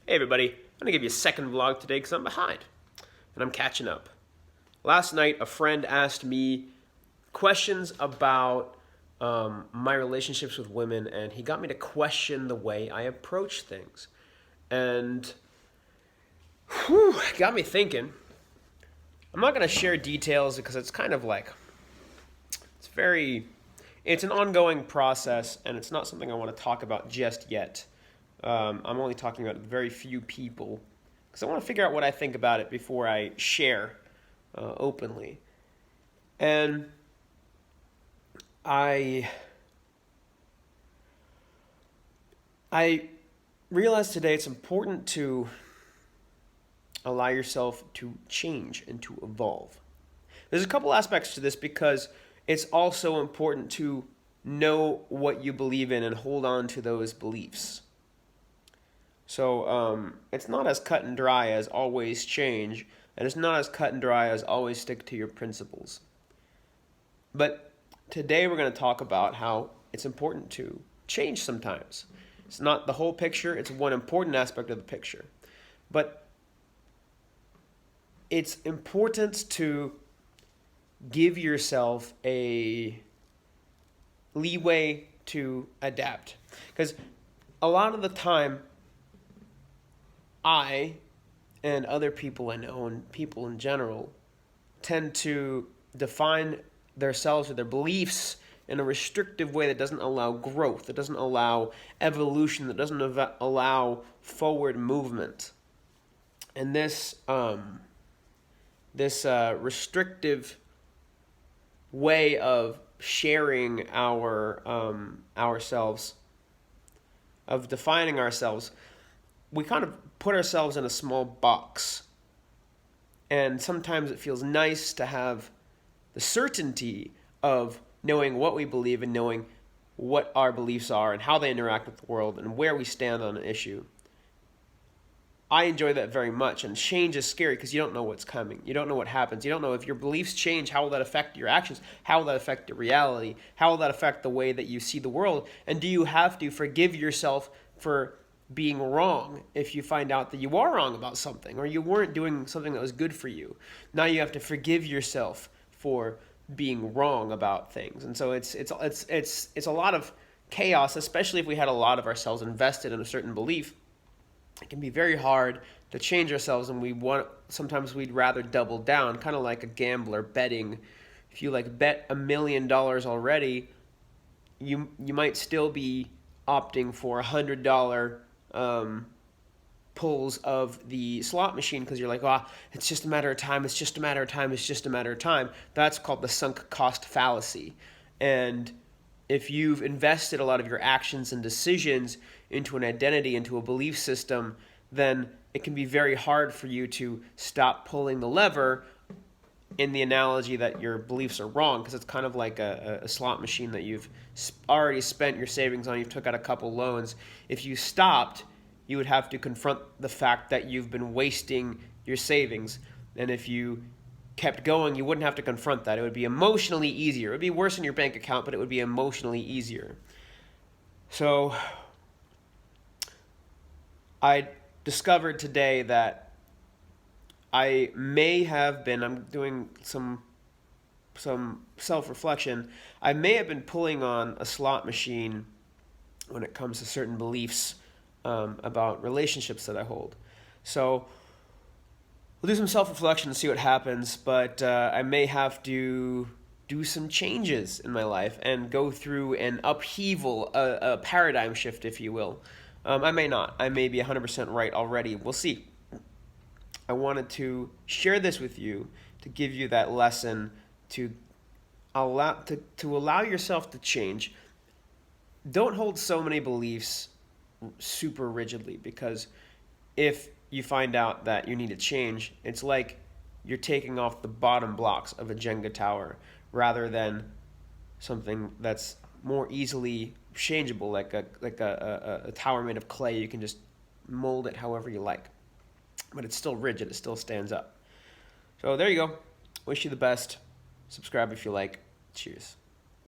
Hey everybody, I'm going to give you a second vlog today because I'm behind and I'm catching up. Last night a friend asked me questions about my relationships with women, and he got me to question the way I approach things. And got me thinking. I'm not going to share details because it's kind of like, it's an ongoing process and it's not something I want to talk about just yet. I'm only talking about very few people because I want to figure out what I think about it before I share openly. And I realized today it's important to allow yourself to change and to evolve. There's a couple aspects to this because it's also important to know what you believe in and hold on to those beliefs. So it's not as cut and dry as always change, and it's not as cut and dry as always stick to your principles. But today we're going to talk about how it's important to change sometimes. It's not the whole picture, it's one important aspect of the picture. But it's important to give yourself a leeway to adapt. Because a lot of the time, I and other people I know and people in general tend to define themselves or their beliefs in a restrictive way that doesn't allow growth, that doesn't allow evolution, that doesn't allow forward movement. And this restrictive way of sharing ourselves, of defining ourselves, we kind of put ourselves in a small box. And sometimes it feels nice to have the certainty of knowing what we believe and knowing what our beliefs are and how they interact with the world and where we stand on an issue. I enjoy that very much, and change is scary because you don't know what's coming. You don't know what happens. You don't know if your beliefs change, how will that affect your actions? How will that affect your reality? How will that affect the way that you see the world? And do you have to forgive yourself for being wrong if you find out that you are wrong about something or you weren't doing something that was good for you? Now you have to forgive yourself for being wrong about things. And so it's a lot of chaos, especially if we had a lot of ourselves invested in a certain belief. It can be very hard to change ourselves, and sometimes we'd rather double down, kind of like a gambler betting. If you bet $1 million already, you might still be opting for $100 pulls of the slot machine because you're like, it's just a matter of time, it's just a matter of time, it's just a matter of time. That's called the sunk cost fallacy. And if you've invested a lot of your actions and decisions into an identity, into a belief system, then it can be very hard for you to stop pulling the lever, in the analogy that your beliefs are wrong, because it's kind of like a slot machine that you've already spent your savings on. You've took out a couple loans. If you stopped, you would have to confront the fact that you've been wasting your savings. And if you kept going, you wouldn't have to confront that. It would be emotionally easier. It would be worse in your bank account, but it would be emotionally easier. So I discovered today that I may have been, I'm doing some self-reflection, I may have been pulling on a slot machine when it comes to certain beliefs about relationships that I hold. So we'll do some self-reflection and see what happens, but I may have to do some changes in my life and go through an upheaval, a paradigm shift, if you will. I may not. I may be 100% right already. We'll see. I wanted to share this with you to give you that lesson to allow yourself to change. Don't hold so many beliefs super rigidly, because if you find out that you need to change, it's like you're taking off the bottom blocks of a Jenga tower rather than something that's more easily changeable, like a tower made of clay. You can just mold it however you like, but it's still rigid. It still stands up. So there you go. Wish you the best. Subscribe if you like. Cheers.